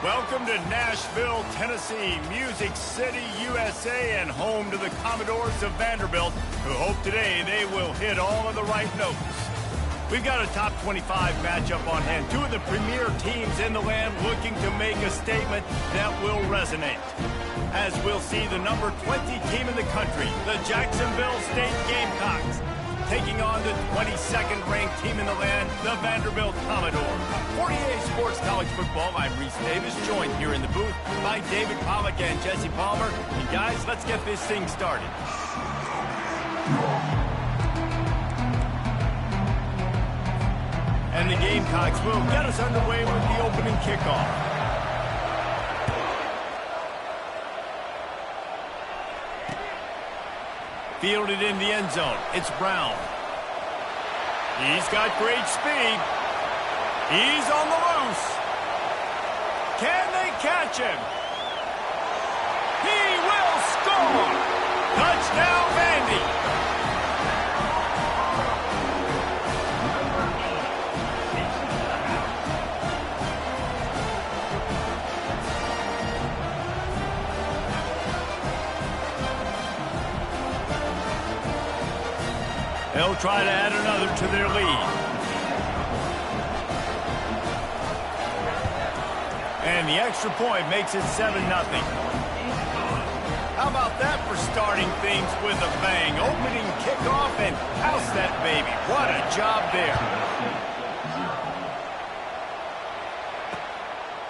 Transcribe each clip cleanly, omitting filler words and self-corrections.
Welcome to Nashville, Tennessee, Music City, USA, and home to the Commodores of Vanderbilt, who hope today they will hit all of the right notes. We've got a top 25 matchup on hand. Two of the premier teams in the land looking to make a statement that will resonate. As we'll see the number 20 team in the country, the Jacksonville State Gamecocks, taking on the 22nd ranked team in the land, the Vanderbilt Commodores. 48 Sports College Football, I'm Reese Davis, joined here in the booth by David Pollack and Jesse Palmer. And guys, let's get this thing started. And the Gamecocks will get us underway with the opening kickoff. Fielded in the end zone. It's Brown. He's got great speed. He's on the loose. Can they catch him? He will score! Touchdown, Vandy! They'll try to add another to their lead. And the extra point makes it 7-0. How about that for starting things with a bang? Opening kickoff and house that baby. What a job there.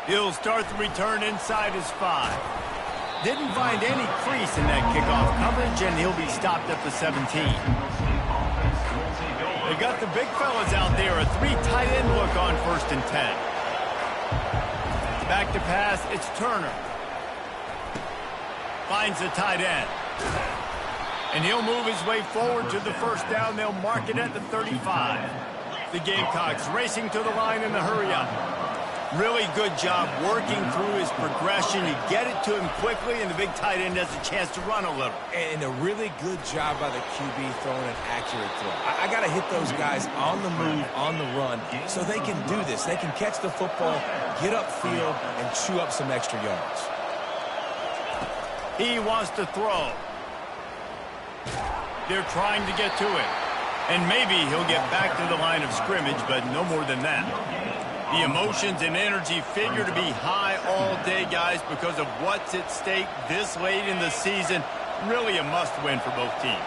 He'll start the return inside his 5. Didn't find any crease in that kickoff coverage, and he'll be stopped at the 17. They've got the big fellas out there. A 3 tight end look on 1st and 10. Back to pass. It's Turner. Finds the tight end. And he'll move his way forward to the first down. They'll mark it at the 35. The Gamecocks racing to the line in the hurry-up. Really good job working through his progression. You get it to him quickly, and the big tight end has a chance to run a little. And a really good job by the QB throwing an accurate throw. I got to hit those guys on the move, on the run, so they can do this. They can catch the football, get upfield, and chew up some extra yards. He wants to throw. They're trying to get to him. And maybe he'll get back to the line of scrimmage, but no more than that. The emotions and energy figure to be high all day, guys, because of what's at stake this late in the season. Really a must-win for both teams.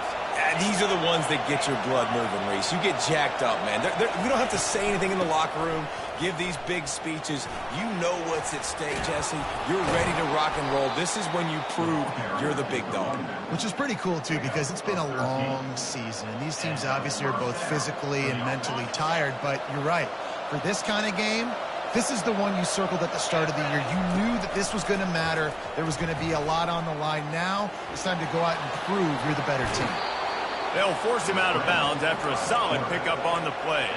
These are the ones that get your blood moving, Reese. You get jacked up, man. We don't have to say anything in the locker room, give these big speeches. You know what's at stake, Jesse. You're ready to rock and roll. This is when you prove you're the big dog. Which is pretty cool, too, because it's been a long season. And these teams obviously are both physically and mentally tired, but you're right. For this kind of game, this is the one you circled at the start of the year. You knew that this was going to matter. There was going to be a lot on the line. Now it's time to go out and prove you're the better team. They'll force him out of bounds after a solid pickup on the play.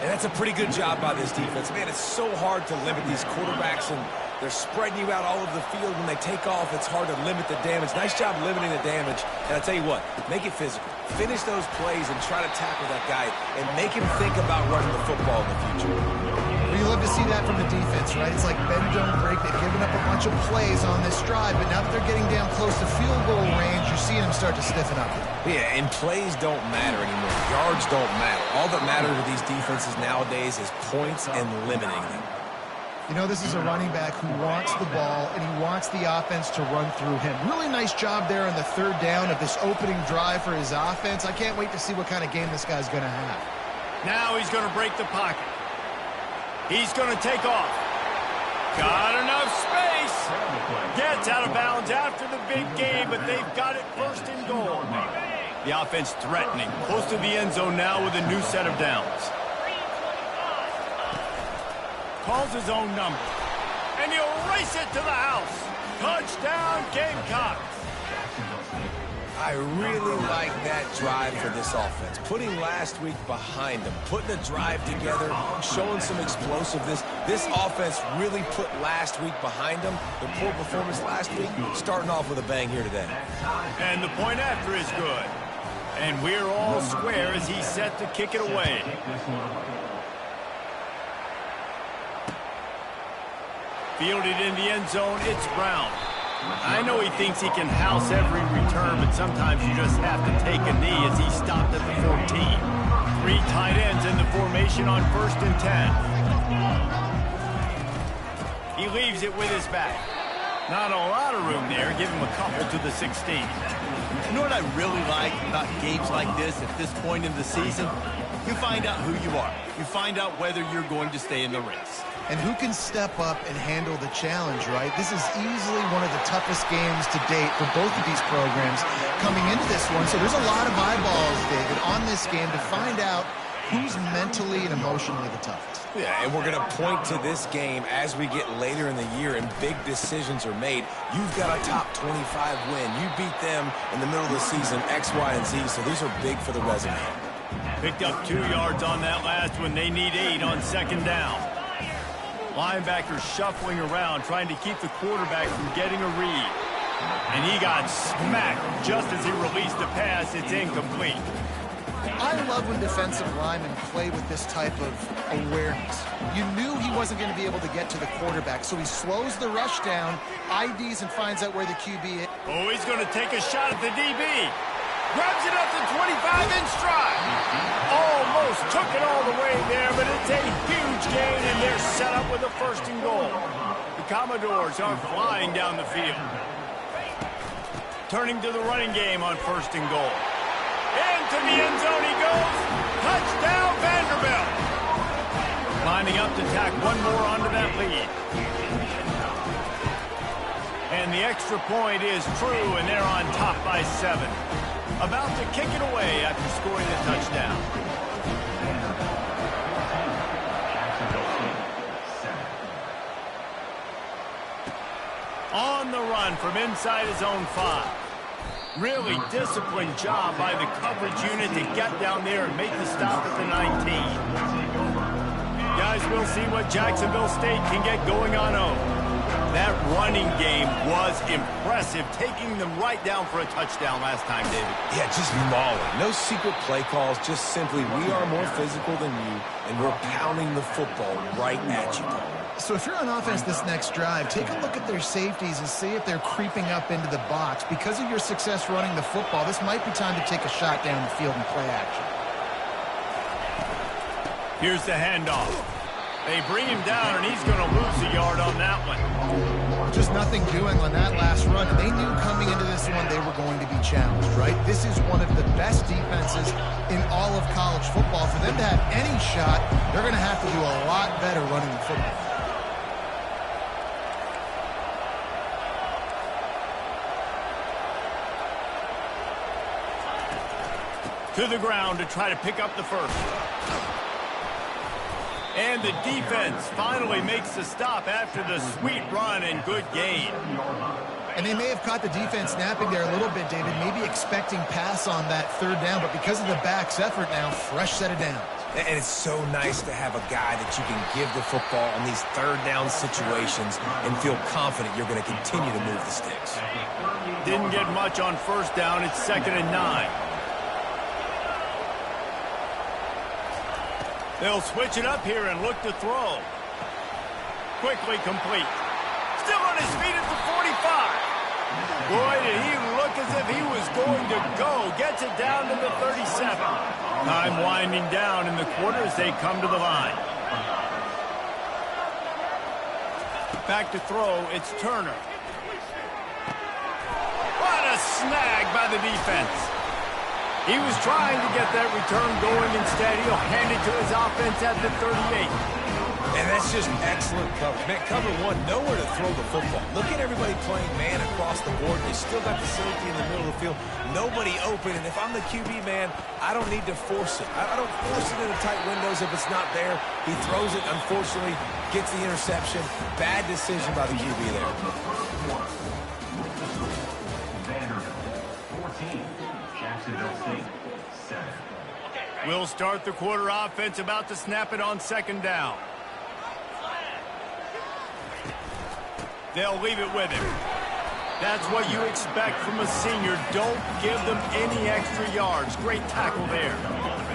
And that's a pretty good job by this defense. Man, it's so hard to limit these quarterbacks, and they're spreading you out all over the field. When they take off, it's hard to limit the damage. Nice job limiting the damage. And I'll tell you what, make it physical. Finish those plays and try to tackle that guy and make him think about running the football in the future. Well, you love to see that from the defense, right? It's like bend, don't break. They've given up a bunch of plays on this drive, but now that they're getting down close to field goal range, you're seeing them start to stiffen up. Yeah, and plays don't matter anymore. Yards don't matter. All that matters to these defenses nowadays is points and limiting them. You know, this is a running back who wants the ball, and he wants the offense to run through him. Really nice job there on the 3rd down of this opening drive for his offense. I can't wait to see what kind of game this guy's going to have. Now he's going to break the pocket. He's going to take off. Got enough space. Gets out of bounds after the big game, but they've got it 1st and goal. The offense threatening. Close to the end zone now with a new set of downs. Calls his own number. And he'll race it to the house. Touchdown, Gamecocks. I really like that drive for this offense. Putting last week behind them, putting a drive together, showing some explosiveness. This offense really put last week behind them. The poor performance last week, starting off with a bang here today. And the point after is good. And we're all square as he's set to kick it away. Fielded in the end zone, it's Brown. I know he thinks he can house every return, but sometimes you just have to take a knee as he stopped at the 14. 3 tight ends in the formation on 1st and 10. He leaves it with his back. Not a lot of room there. Give him a couple to the 16. You know what I really like about games like this at this point in the season? You find out who you are. You find out whether you're going to stay in the race. And who can step up and handle the challenge, right? This is easily one of the toughest games to date for both of these programs coming into this one. So there's a lot of eyeballs, David, on this game to find out who's mentally and emotionally the toughest. Yeah, and we're going to point to this game as we get later in the year and big decisions are made. You've got a top 25 win. You beat them in the middle of the season, X, Y, and Z, so these are big for the resume. Picked up 2 yards on that last one. They need 8 on 2nd down. Linebacker shuffling around, trying to keep the quarterback from getting a read. And he got smacked just as he released the pass. It's incomplete. I love when defensive linemen play with this type of awareness. You knew he wasn't going to be able to get to the quarterback, so he slows the rush down, IDs, and finds out where the QB is. Oh, he's going to take a shot at the DB. Grabs it up to 25 in stride. Almost took it all the way there, but it's a huge gain, and they're set up with a 1st and goal. The Commodores are flying down the field. Turning to the running game on 1st and goal. Into the end zone he goes. Touchdown, Vanderbilt. Lining up to tack one more onto that lead. And the extra point is true, and they're on top by 7. About to kick it away after scoring a touchdown. On the run from inside his own 5. Really disciplined job by the coverage unit to get down there and make the stop at the 19. Guys, we'll see what Jacksonville State can get going on 0. That running game was impressive, taking them right down for a touchdown last time, David. Yeah, just mauling. No secret play calls, just simply we are more physical than you, and we're pounding the football right at you. So if you're on offense this next drive, take a look at their safeties and see if they're creeping up into the box. Because of your success running the football, this might be time to take a shot down the field and play action. Here's the handoff. They bring him down, and he's going to lose a yard on that one. Just nothing doing on that last run, and they knew coming into this one they were going to be challenged, right? This is one of the best defenses in all of college football. For them to have any shot, they're going to have to do a lot better running the football. To the ground to try to pick up the 1st. And the defense finally makes the stop after the sweet run and good gain. And they may have caught the defense snapping there a little bit, David, maybe expecting pass on that 3rd down, but because of the back's effort now, fresh set of downs. And it's so nice to have a guy that you can give the football on these 3rd down situations and feel confident you're going to continue to move the sticks. Didn't get much on 1st down. It's 2nd and 9. They'll switch it up here and look to throw. Quickly complete. Still on his feet at the 45. Boy, did he look as if he was going to go. Gets it down to the 37. Time winding down in the quarter as they come to the line. Back to throw, it's Turner. What a snag by the defense. He was trying to get that return going. Instead, he'll hand it to his offense at the 38. And that's just excellent coverage. Man, cover one, nowhere to throw the football. Look at everybody playing man across the board. You still got the safety in the middle of the field. Nobody open. And if I'm the QB, man, I don't need to force it. I don't force it into tight windows if it's not there. He throws it, unfortunately, gets the interception. Bad decision by the QB there. We'll start the quarter offense, about to snap it on 2nd down. They'll leave it with him. That's what you expect from a senior. Don't give them any extra yards. Great tackle there.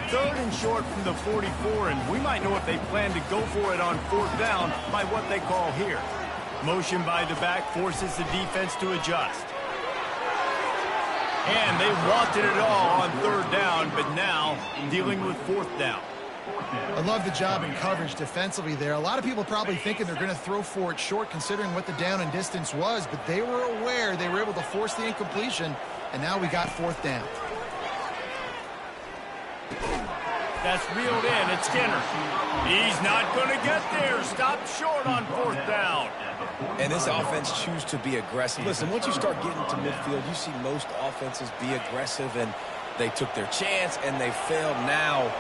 3rd and short from the 44, and we might know if they plan to go for it on 4th down by what they call here. Motion by the back forces the defense to adjust. And they wanted it all on third down, but now dealing with fourth down. I love the job in coverage defensively there. A lot of people probably thinking they're going to throw for it short considering what the down and distance was, but they were aware they were able to force the incompletion, and now we got fourth down. That's reeled in. It's Skinner. He's not going to get there. Stopped short on fourth down. And this offense chooses to be aggressive. Listen, once you start getting to midfield, you see most offenses be aggressive, and they took their chance, and they failed. Now,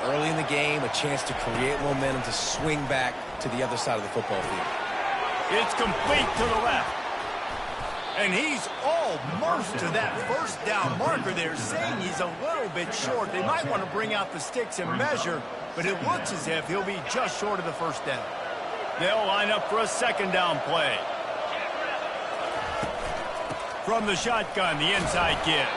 early in the game, a chance to create momentum to swing back to the other side of the football field. It's complete to the left. And he's almost to that first down marker there, saying he's a little bit short. They might want to bring out the sticks and measure, but it looks as if he'll be just short of the first down. They'll line up for a second down play. From the shotgun, the inside give.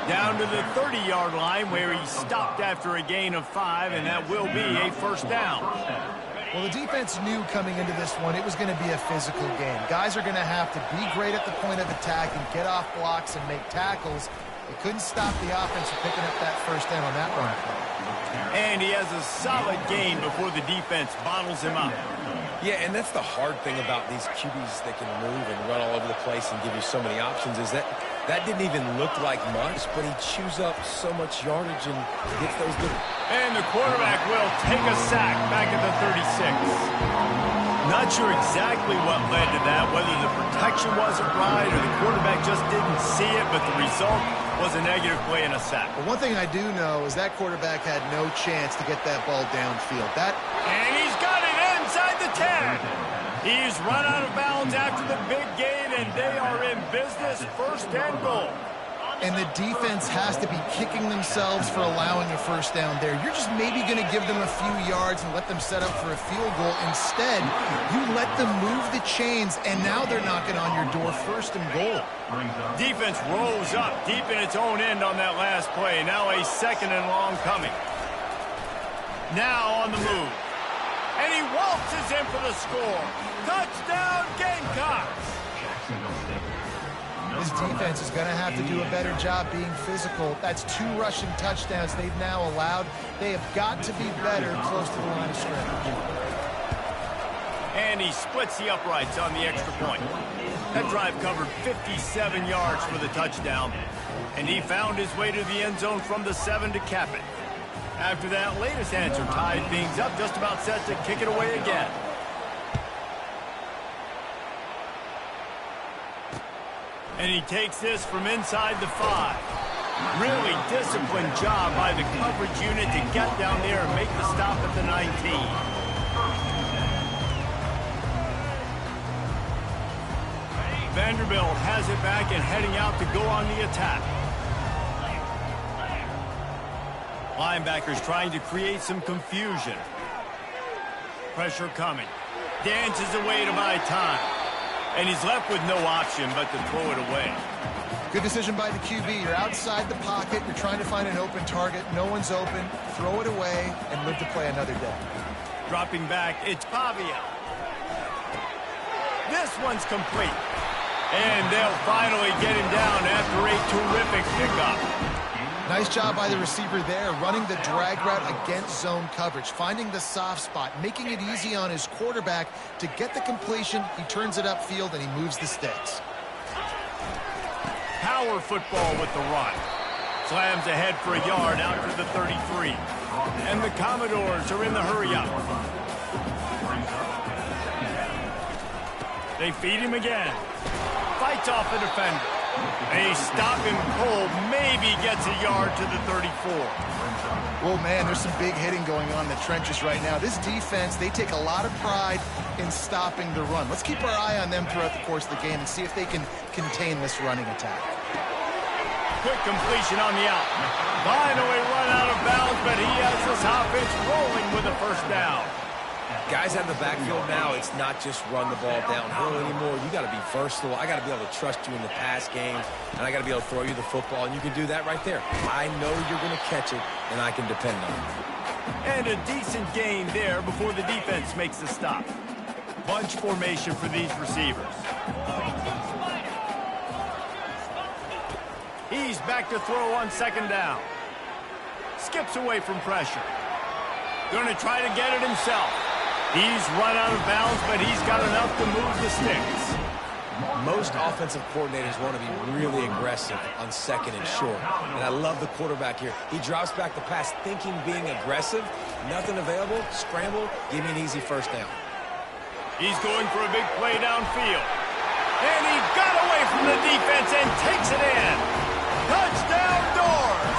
Down to the 30-yard line where he stopped after a gain of 5, and that will be a first down. Well, the defense knew coming into this one it was going to be a physical game. Guys are going to have to be great at the point of attack and get off blocks and make tackles. They couldn't stop the offense from picking up that first down on that run play. And he has a solid game before the defense bottles him up. Yeah, and that's the hard thing about these QBs that can move and run all over the place and give you so many options is that didn't even look like much, but he chews up so much yardage and gets those good. And the quarterback will take a sack back at the 36. Not sure exactly what led to that, whether the protection wasn't right or the quarterback just didn't see it, but the result was a negative play and a sack. But one thing I do know is that quarterback had no chance to get that ball downfield. And he's got it inside the 10. He's run out of bounds after the big gain, and they are in business, first and goal. And the defense has to be kicking themselves for allowing a first down there. You're just maybe going to give them a few yards and let them set up for a field goal. Instead, you let them move the chains, and now they're knocking on your door, first and goal. Defense rose up deep in its own end on that last play. Now a second and long coming. Now on the move. And he waltzes in for the score. Touchdown, Gamecocks! This defense is going to have to do a better job being physical. That's 2 rushing touchdowns they've now allowed. They have got to be better close to the line of scrimmage. And he splits the uprights on the extra point. That drive covered 57 yards for the touchdown. And he found his way to the end zone from the 7 to cap it. After that latest answer tied things up, just about set to kick it away again. And he takes this from inside the 5. Really disciplined job by the coverage unit to get down there and make the stop at the 19. Vanderbilt has it back and heading out to go on the attack. Linebackers trying to create some confusion. Pressure coming. Dances away to buy time. And he's left with no option but to throw it away. Good decision by the QB. You're outside the pocket. You're trying to find an open target. No one's open. Throw it away and live to play another day. Dropping back, it's Pavia. This one's complete. And they'll finally get him down after a terrific pickup. Nice job by the receiver there, running the drag route against zone coverage, finding the soft spot, making it easy on his quarterback to get the completion. He turns it upfield, and he moves the sticks. Power football with the run. Slams ahead for a yard out to the 33. And the Commodores are in the hurry-up. They feed him again. Fights off the defender. A stop and pull maybe gets a yard to the 34. Well, man, there's some big hitting going on in the trenches right now. This defense, they take a lot of pride in stopping the run. Let's keep our eye on them throughout the course of the game and see if they can contain this running attack. Quick completion on the out. Finally run out of bounds, but he has this offense rolling with a first down. Guys out of the backfield now, it's not just run the ball downhill anymore. You got to be versatile. I got to be able to trust you in the pass game, and I got to be able to throw you the football, and you can do that right there. I know you're going to catch it, and I can depend on it. And a decent gain there before the defense makes the stop. bunch formation for these receivers. He's back to throw on second down. Skips away from pressure. Going to try to get it himself. He's run out of bounds, but he's got enough to move the sticks. Most offensive coordinators want to be really aggressive on second and short. And I love the quarterback here. He drops back the pass thinking being aggressive. Nothing available. Scramble. Give me an easy first down. He's going for a big play downfield. And he got away from the defense and takes it in. Touchdown, Doors!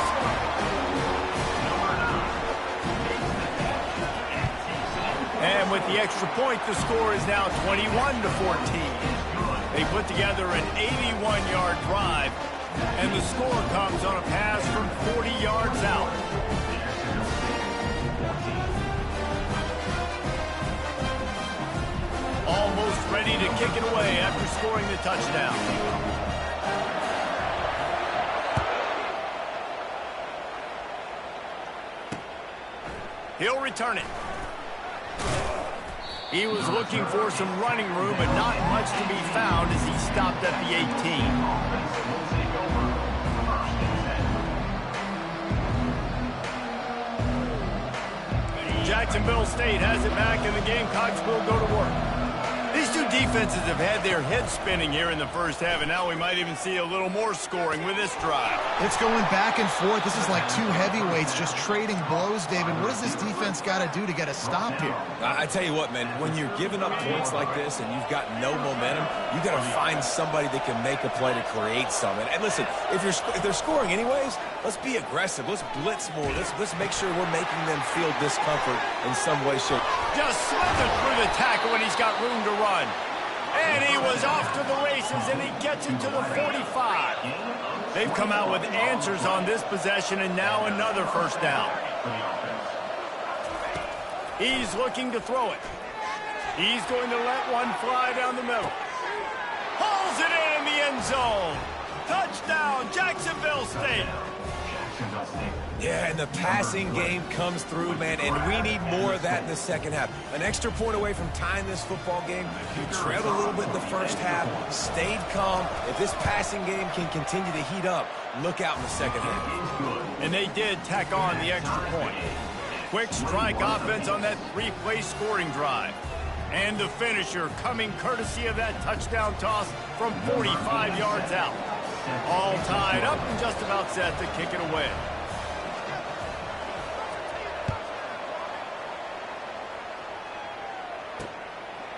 And with the extra point, the score is now 21-14. They put together an 81-yard drive, and the score comes on a pass from 40 yards out. Almost ready to kick it away after scoring the touchdown. He'll return it. He was looking for some running room, but not much to be found as he stopped at the 18. Jacksonville State has it back, and the Gamecocks will go to work. These two defenses have had their heads spinning here in the first half, and now we might even see a little more scoring with this drive. It's going back and forth. This is like two heavyweights just trading blows, David. What does this defense got to do to get a stop here? I tell you what, man, when you're giving up points like this and you've got no momentum, you got to find somebody that can make a play to create something. And listen, if they're scoring anyways, let's be aggressive. Let's blitz more. Let's make sure we're making them feel discomfort in some way, shape. Just slithered through the tackle when he's got room to run. And he was off to the races, and he gets it to the 45. They've come out with answers on this possession, and now another first down. He's looking to throw it. He's going to let one fly down the middle. Pulls it in the end zone. Touchdown, Jacksonville State. Yeah, and the passing game comes through, man, and we need more of that in the second half. An extra point away from tying this football game. You trailed a little bit in the first half, stayed calm. If this passing game can continue to heat up, look out in the second half. And they did tack on the extra point. Quick strike offense on that three-play scoring drive. And the finisher coming courtesy of that touchdown toss from 45 yards out. All tied up and just about set to kick it away.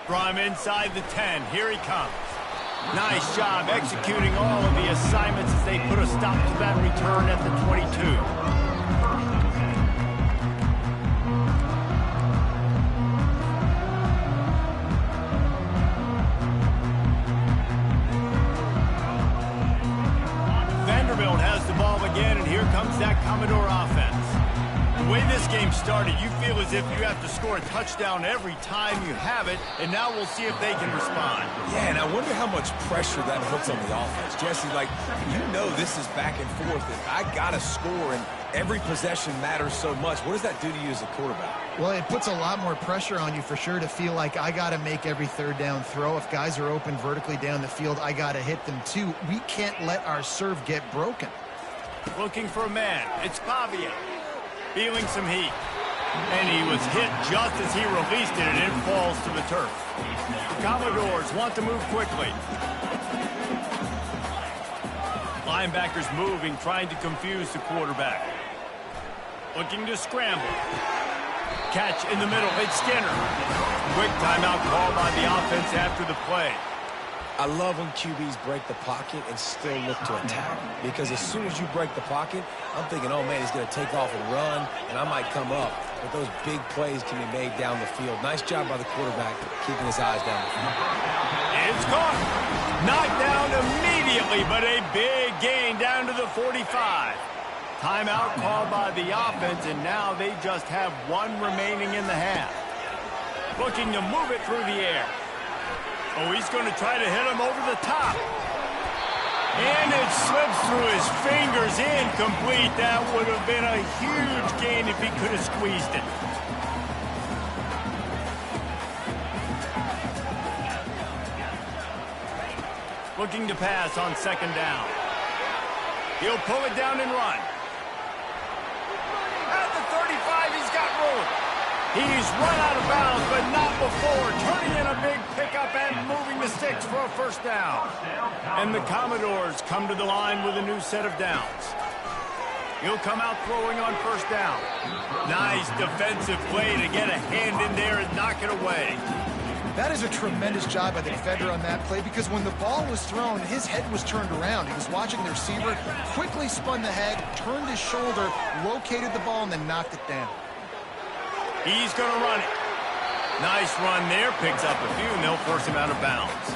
From inside the 10, here he comes. Nice job executing all of the assignments as they put a stop to that return at the 22. Vanderbilt has the ball again, and here comes that Commodore offense. The way this game started, you feel as if you have to score a touchdown every time you have it, and now we'll see if they can respond. Yeah, and I wonder how much pressure that puts on the offense. Jesse, like, you know this is back and forth. I got to score, and every possession matters so much. What does that do to you as a quarterback? Well, it puts a lot more pressure on you for sure to feel like I got to make every third down throw. If guys are open vertically down the field, I got to hit them too. We can't let our serve get broken. Looking for a man. It's Pavia. Feeling some heat. And he was hit just as he released it, and it falls to the turf. The Commodores want to move quickly. Linebackers moving, trying to confuse the quarterback. Looking to scramble. Catch in the middle. It's Skinner. Quick timeout call by the offense after the play. I love when QBs break the pocket and still look to attack. Because as soon as you break the pocket, I'm thinking, oh, man, he's going to take off and run, and I might come up. But those big plays can be made down the field. Nice job by the quarterback keeping his eyes down the field. It's caught. Knocked down immediately, but a big gain down to the 45. Timeout called by the offense, and now they just have one remaining in the half. Looking to move it through the air. Oh, he's going to try to hit him over the top. And it slips through his fingers, incomplete. That would have been a huge gain if he could have squeezed it. Looking to pass on second down. He'll pull it down and run. At the 35, he's got room. He's run out of bounds, but not before turning in a big pickup and moving the sticks for a first down. And the Commodores come to the line with a new set of downs. He'll come out throwing on first down. Nice defensive play to get a hand in there and knock it away. That is a tremendous job by the defender on that play, because when the ball was thrown, his head was turned around. He was watching the receiver, quickly spun the head, turned his shoulder, located the ball, and then knocked it down. He's going to run it. Nice run there. Picks up a few, and they'll force him out of bounds.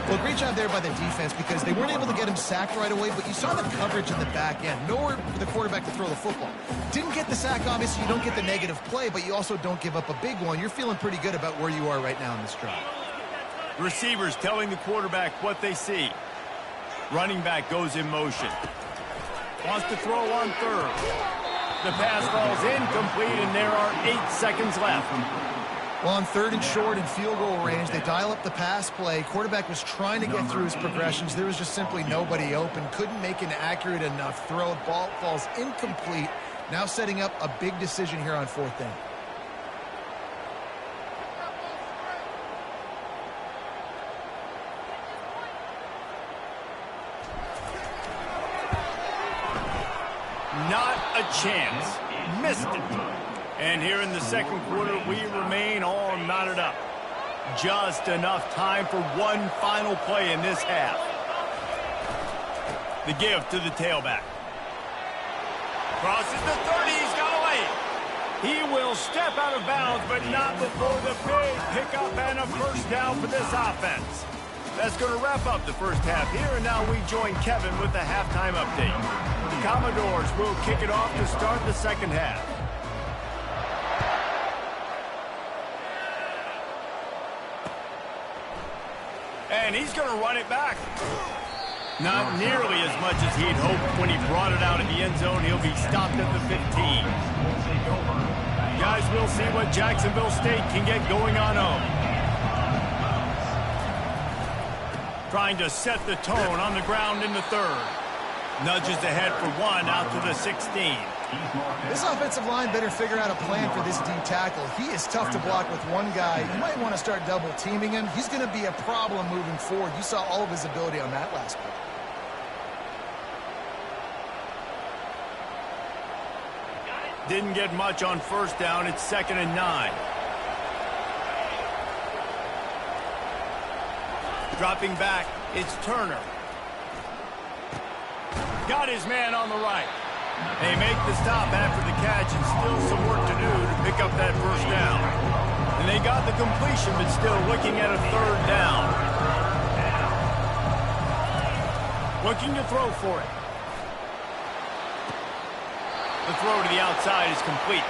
Well, great job there by the defense, because they weren't able to get him sacked right away, but you saw the coverage in the back end. Nowhere for the quarterback to throw the football. Didn't get the sack, obviously. You don't get the negative play, but you also don't give up a big one. You're feeling pretty good about where you are right now in this drive. The receivers telling the quarterback what they see. Running back goes in motion. Wants to throw on third. The pass falls incomplete, and there are 8 seconds left. Well, on third and short and field goal range, they dial up the pass play. Quarterback was trying to get through his progressions. There was just simply nobody open. Couldn't make an accurate enough throw. Ball falls incomplete. Now setting up a big decision here on fourth down. Not a chance. Missed it. And here in the second quarter, we remain all knotted up. Just enough time for one final play in this half. The give to the tailback. Crosses the 30, he's got away. He will step out of bounds, but not before the big pickup and a first down for this offense. That's going to wrap up the first half here, and now we join Kevin with the halftime update. The Commodores will kick it off to start the second half. And he's going to run it back. Not nearly as much as he'd hoped when he brought it out in the end zone. He'll be stopped at the 15. Guys, we'll see what Jacksonville State can get going on home. Trying to set the tone on the ground in the third. Nudges ahead for one out to the 16. This offensive line better figure out a plan for this D tackle. He is tough to block with one guy. You might want to start double teaming him. He's going to be a problem moving forward. You saw all of his ability on that last play. Didn't get much on first down. It's 2nd and 9. Dropping back, it's Turner. Got his man on the right. They make the stop after the catch, and still some work to do to pick up that first down. And they got the completion, but still looking at a third down. Looking to throw for it. The throw to the outside is complete.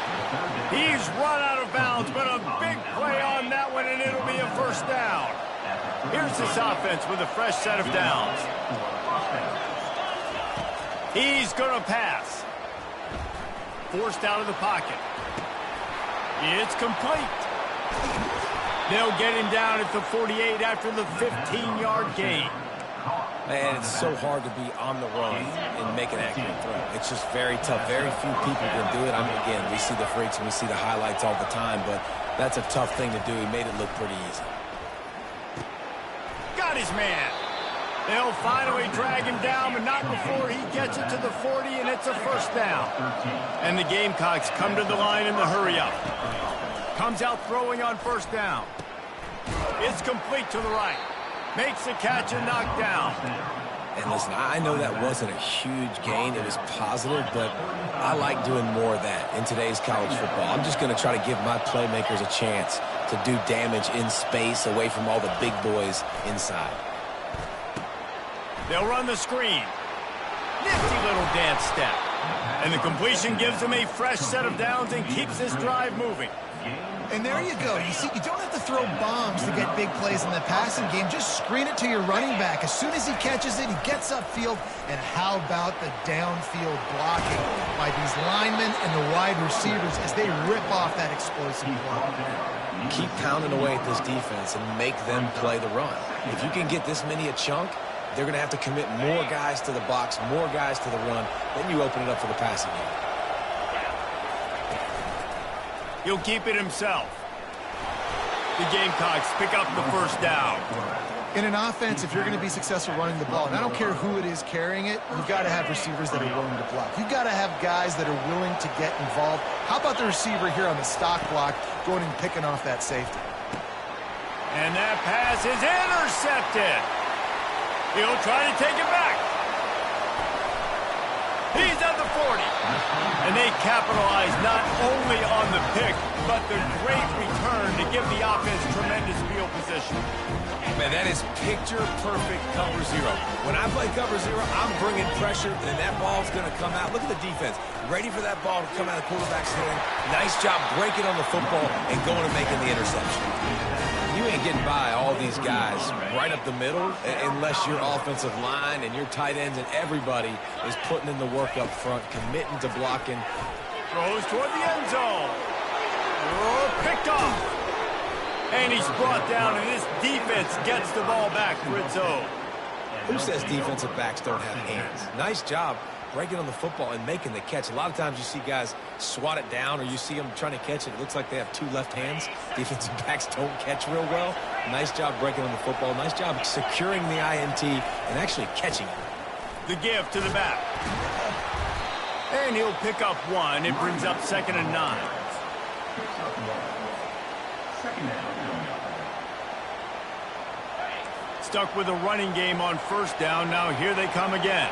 He's run out of bounds, but a big play on that one, and it'll be a first down. Here's this offense with a fresh set of downs. He's going to pass. Forced out of the pocket. It's complete. They'll get him down at the 48 after the 15-yard gain. Man, it's so hard to be on the run and make an accurate throw. It's just very tough. Very few people can do it. I mean, again, we see the freaks and we see the highlights all the time, but that's a tough thing to do. He made it look pretty easy. Got his man. They'll finally drag him down, but not before he gets it to the 40, and it's a first down. And the Gamecocks come to the line in the hurry-up. Comes out throwing on first down. It's complete to the right. Makes the catch and knocked down. And listen, I know that wasn't a huge gain. It was positive, but I like doing more of that in today's college football. I'm just going to try to give my playmakers a chance to do damage in space away from all the big boys inside. They'll run the screen. Nifty little dance step. And the completion gives them a fresh set of downs and keeps this drive moving. And there you go. You see, you don't have to throw bombs to get big plays in the passing game. Just screen it to your running back. As soon as he catches it, he gets upfield. And how about the downfield blocking by these linemen and the wide receivers as they rip off that explosive block. Keep pounding away at this defense and make them play the run. If you can get this many a chunk, they're going to have to commit more guys to the box, more guys to the run. Then you open it up for the passing game. He'll keep it himself. The Gamecocks pick up the first down. In an offense, if you're going to be successful running the ball, and I don't care who it is carrying it, you've got to have receivers that are willing to block. You've got to have guys that are willing to get involved. How about the receiver here on the stock block going and picking off that safety? And that pass is intercepted. He'll try to take it back. He's at the 40. And they capitalize not only on the pick, but the great return to give the offense tremendous field position. Man, that is picture-perfect cover zero. When I play cover zero, I'm bringing pressure, and that ball's going to come out. Look at the defense. Ready for that ball to come out of the quarterback's hand. Nice job breaking on the football and going and making the interception. You ain't getting by all these guys right up the middle unless your offensive line and your tight ends and everybody is putting in the work up front, committing to blocking. Throws toward the end zone. Oh, picked off. And he's brought down, and this defense gets the ball back for its own. Who says defensive backs don't have hands? Nice job breaking on the football and making the catch. A lot of times you see guys swat it down, or you see them trying to catch it. It looks like they have two left hands. Defensive backs don't catch real well. Nice job breaking on the football. Nice job securing the INT and actually catching it. The give to the back. And he'll pick up one. It brings up 2nd and 9. Stuck with a running game on first down. Now here they come again.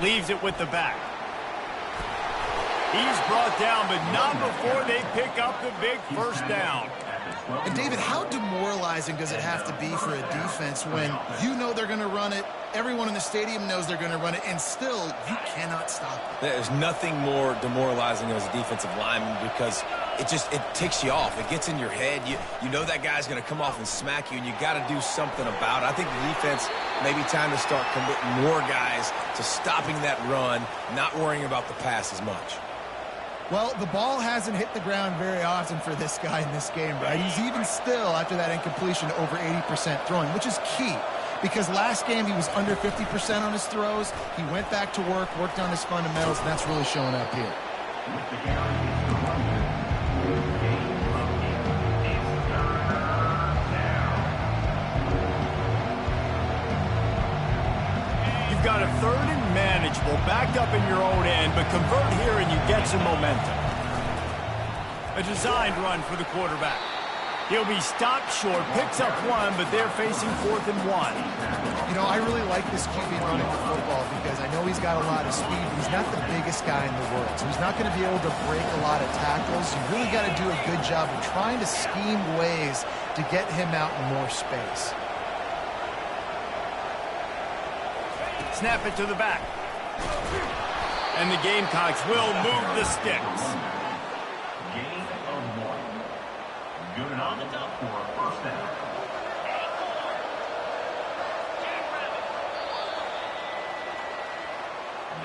Leaves it with the back. He's brought down, but not before they pick up the big first down. And David, how demoralizing does it have to be for a defense when you know they're going to run it, everyone in the stadium knows they're going to run it, and still you cannot stop it? There's nothing more demoralizing as a defensive lineman because it ticks you off. It gets in your head. You know that guy's going to come off and smack you, and you got to do something about it. I think the defense may be time to start committing more guys to stopping that run, not worrying about the pass as much. Well, the ball hasn't hit the ground very often for this guy in this game, right? He's even still, after that incompletion, over 80% throwing, which is key. Because last game he was under 50% on his throws. He went back to work, worked on his fundamentals, and that's really showing up here. You've got a 3rd and manageable, backed up in your own end, but convert here and you get some momentum. A designed run for the quarterback. He'll be stopped short, picks up one, but they're facing 4th and 1. You know, I really like this QB running the football because I know he's got a lot of speed. He's not the biggest guy in the world, so he's not going to be able to break a lot of tackles. You really got to do a good job of trying to scheme ways to get him out in more space. Snap it to the back. And the Gamecocks will move the sticks. Gain of 1. Good enough for a first down.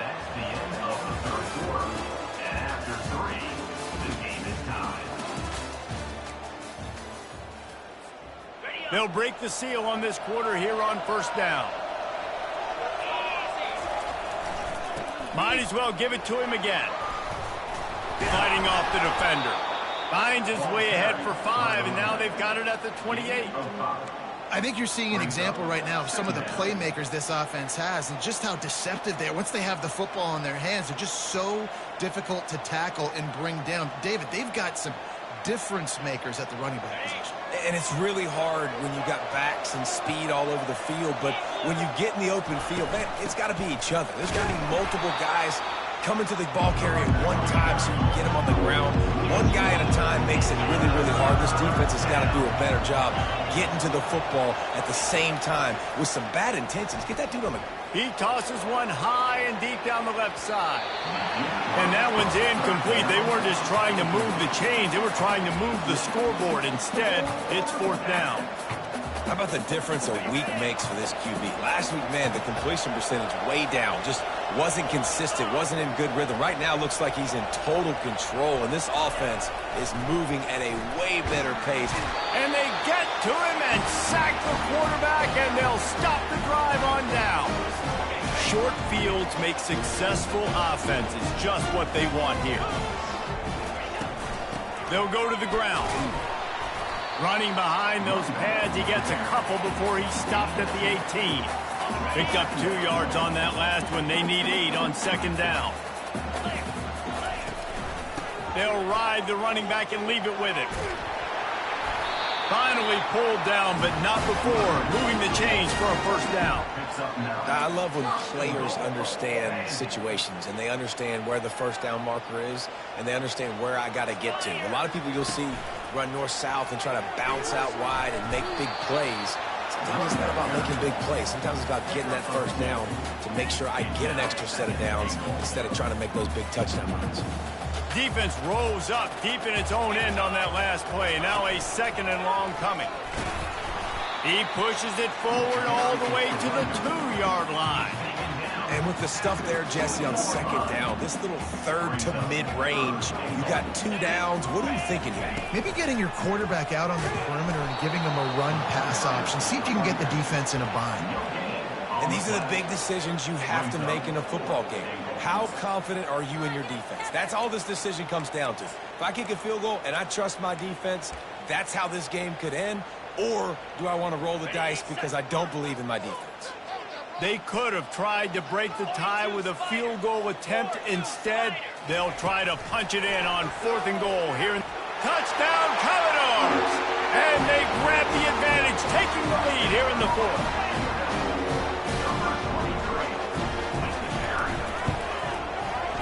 That's the end of the 3rd quarter. And after 3, the game is tied. They'll break the seal on this quarter here on first down. Might as well give it to him again. Fighting off the defender. Finds his way ahead for 5, and now they've got it at the 28. I think you're seeing an example right now of some of the playmakers this offense has and just how deceptive they are. Once they have the football in their hands, they're just so difficult to tackle and bring down. David, they've got some difference makers at the running back position. And it's really hard when you got backs and speed all over the field, but when you get in the open field, man, it's got to be each other. There's got to be multiple guys coming to the ball carrier at one time so you can get him on the ground. One guy at a time makes it really, really hard. This defense has got to do a better job getting to the football at the same time with some bad intentions. Get that dude on the ground. He tosses one high and deep down the left side. And that one's incomplete. They weren't just trying to move the chains. They were trying to move the scoreboard. Instead, it's 4th down. How about the difference a week makes for this QB? Last week, man, the completion percentage way down. Just wasn't consistent, wasn't in good rhythm. Right now, looks like he's in total control, and this offense is moving at a way better pace. And they get to him and sack the quarterback, and they'll stop the drive on down. Short fields make successful offenses just what they want here. They'll go to the ground. Running behind those pads, he gets a couple before he's stopped at the 18. Picked up 2 yards on that last one. They need 8 on second down. They'll ride the running back and leave it with it. Finally pulled down, but not before moving the chains for a first down. I love when players understand situations and they understand where the first down marker is and they understand where I got to get to. A lot of people you'll see run north-south and try to bounce out wide and make big plays. Sometimes it's not about making big plays. Sometimes it's about getting that first down to make sure I get an extra set of downs instead of trying to make those big touchdown runs. Defense rose up deep in its own end on that last play. Now a second and long coming. He pushes it forward all the way to the 2-yard line. And with the stuff there, Jesse, on second down, this little third to mid-range, you got 2 downs. What are you thinking here? Maybe getting your quarterback out on the perimeter and giving him a run-pass option. See if you can get the defense in a bind. And these are the big decisions you have to make in a football game. How confident are you in your defense? That's all this decision comes down to. If I kick a field goal and I trust my defense, that's how this game could end. Or do I want to roll the dice because I don't believe in my defense? They could have tried to break the tie with a field goal attempt. Instead, they'll try to punch it in on 4th and goal here. Touchdown, Commodores! And they grab the advantage, taking the lead here in the 4th.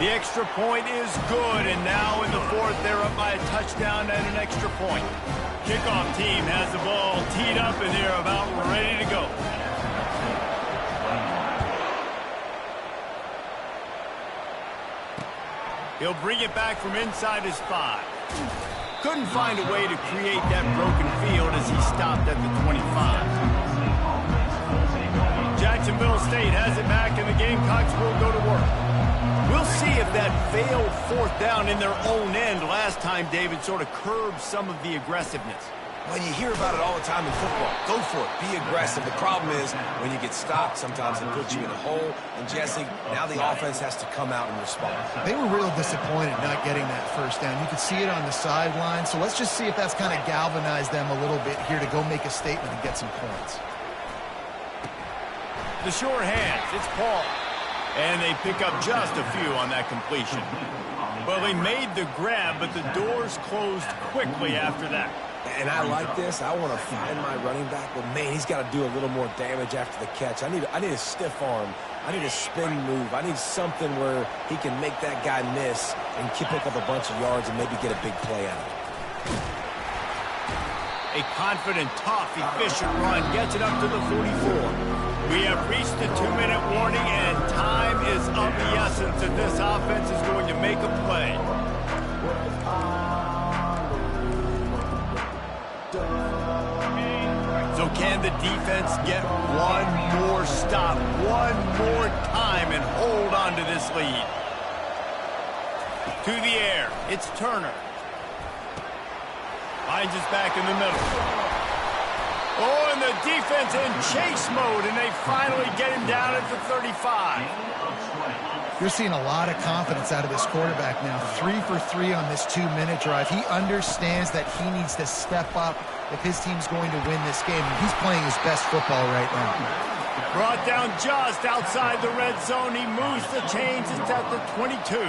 The extra point is good, and now in the 4th, they're up by a touchdown and an extra point. Kickoff team has the ball teed up, and they're about ready to go. He'll bring it back from inside his 5. Couldn't find a way to create that broken field as he stopped at the 25. Jacksonville State has it back, and the Gamecocks will go to work. We'll see if that failed 4th down in their own end last time, David, sort of curbed some of the aggressiveness. Well, you hear about it all the time in football. Go for it. Be aggressive. The problem is when you get stopped, sometimes it puts you in a hole. And, Jesse, now the offense has to come out and respond. They were real disappointed not getting that first down. You could see it on the sideline. So let's just see if that's kind of galvanized them a little bit here to go make a statement and get some points. The sure hands. It's Paul. And they pick up just a few on that completion. Well, they made the grab, but the doors closed quickly after that. And I like this. I want to find my running back, but, man, he's got to do a little more damage after the catch. I need a stiff arm. I need a spin move. I need something where he can make that guy miss and pick up a bunch of yards and maybe get a big play out of it. A confident, tough, efficient run gets it up to the 44. We have reached the 2-minute warning, and time is of the essence, and this offense is going to make a play. So can the defense get one more stop, one more time, and hold on to this lead? To the air, it's Turner. Finds us back in the middle. Oh, and the defense in chase mode, and they finally get him down at the 35. You're seeing a lot of confidence out of this quarterback now. 3 for 3 on this 2-minute drive. He understands that he needs to step up if his team's going to win this game. And he's playing his best football right now. Brought down just outside the red zone. He moves the chains. It's at the 22.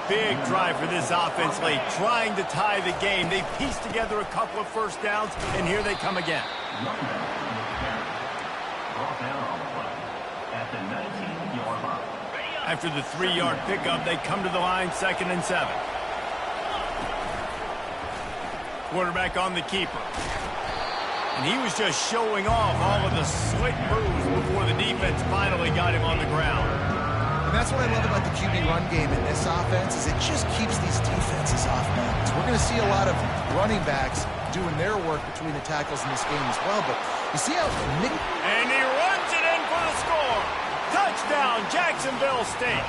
Big drive for this offense late, trying to tie the game. They pieced together a couple of first downs, and here they come again. After the 3-yard pickup, they come to the line, 2nd and 7. Quarterback on the keeper. And he was just showing off all of the slick moves before the defense finally got him on the ground. And that's what I love about the QB run game in this offense is it just keeps these defenses off balance. We're going to see a lot of running backs doing their work between the tackles in this game as well, but You see how And he runs it in for the score. Touchdown, Jacksonville State.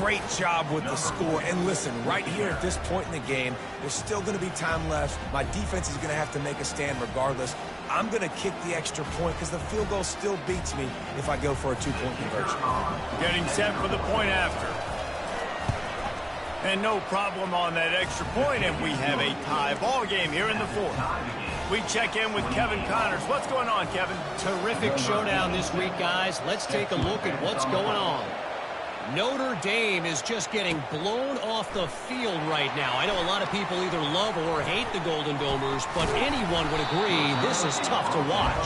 Great job with the score. And listen, right here at this point in the game, there's still going to be time left. My defense is going to have to make a stand regardless. I'm going to kick the extra point because the field goal still beats me if I go for a two-point conversion. Getting set for the point after. And no problem on that extra point, and we have a tie ball game here in the fourth. We check in with Kevin Connors. What's going on, Kevin? Terrific showdown this week, guys. Let's take a look at what's going on. Notre Dame is just getting blown off the field right now. I know a lot of people either love or hate the Golden Domers, but anyone would agree this is tough to watch.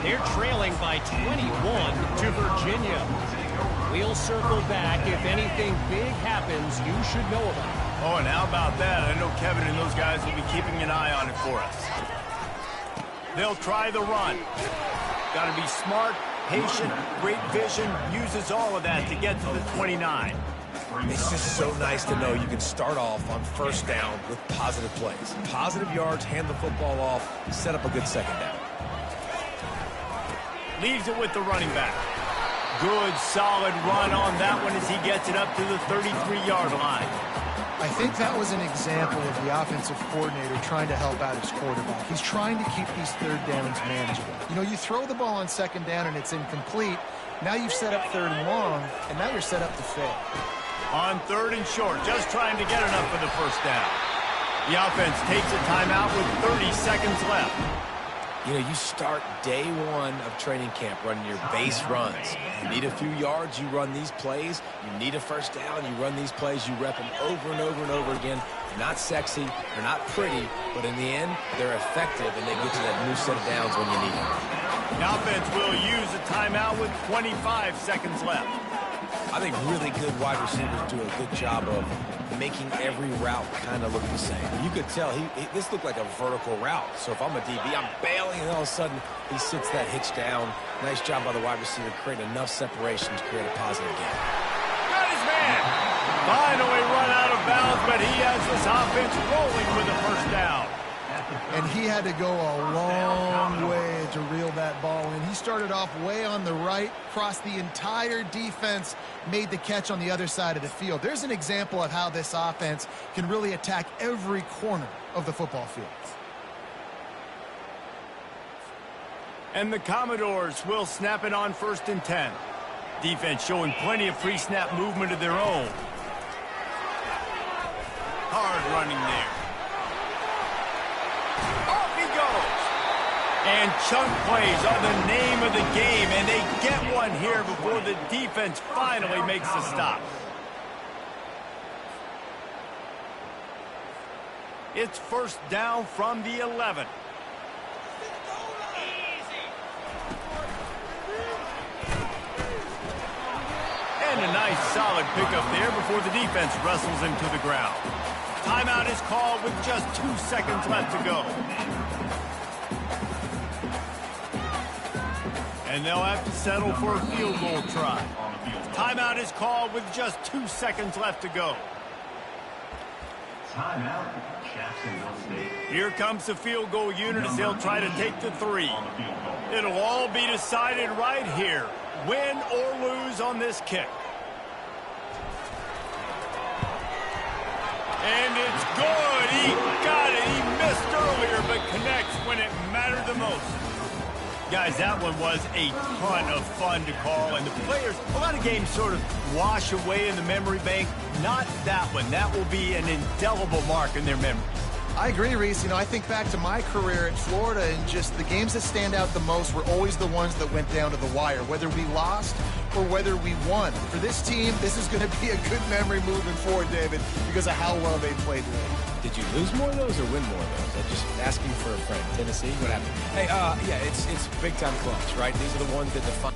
They're trailing by 21 to Virginia. We'll circle back. If anything big happens, you should know about it. Oh, and how about that? I know Kevin and those guys will be keeping an eye on it for us. They'll try the run. Got to be smart, patient, great vision, uses all of that to get to the 29. It's just so nice to know you can start off on first down with positive plays. Positive yards, hand the football off, set up a good second down. Leaves it with the running back. Good, solid run on that one as he gets it up to the 33-yard line. I think that was an example of the offensive coordinator trying to help out his quarterback. He's trying to keep these third downs manageable. You know, you throw the ball on second down and it's incomplete. Now you've set up third and long, and now you're set up to fail. On third and short, just trying to get enough for the first down. The offense takes a timeout with 30 seconds left. You know, you start day one of training camp running your base runs. You need a few yards, you run these plays. You need a first down, you run these plays. You rep them over and over and over again. They're not sexy, they're not pretty, but in the end, they're effective, and they get to that new set of downs when you need them. The offense will use a timeout with 25 seconds left. I think really good wide receivers do a good job of making every route kind of look the same. You could tell this looked like a vertical route. So if I'm a DB, I'm bailing, and all of a sudden he sits that hitch down. Nice job by the wide receiver, creating enough separation to create a positive gain. Got his man. Finally run out of bounds, but he has this offense rolling with a first down. And he had to go a long way to reel that ball in. He started off way on the right, crossed the entire defense, made the catch on the other side of the field. There's an example of how this offense can really attack every corner of the football field. And the Commodores will snap it on 1st and 10. Defense showing plenty of pre-snap movement of their own. Hard running there. Off he goes. And chunk plays are the name of the game, and they get one here before the defense finally makes the stop. It's first down from the 11. And a nice solid pickup there before the defense wrestles him to the ground. Timeout is called with just 2 seconds left to go. And they'll have to settle for a field goal try. Timeout is called with just 2 seconds left to go. Timeout, Jacksonville State. Here comes the field goal unit as they'll try to take the 3. It'll all be decided right here. Win or lose on this kick. And it's good. He got it. He missed earlier, but connects when it mattered the most. Guys, that one was a ton of fun to call. And the players, a lot of games sort of wash away in the memory bank. Not that one. That will be an indelible mark in their memory. I agree, Reese. You know, I think back to my career at Florida, and just the games that stand out the most were always the ones that went down to the wire, whether we lost or whether we won. For this team, this is going to be a good memory moving forward, David, because of how well they played today. Did you lose more of those or win more of those? I'm just asking for a friend. Tennessee, what happened? Hey, yeah, it's big-time clutch, right? These are the ones that define.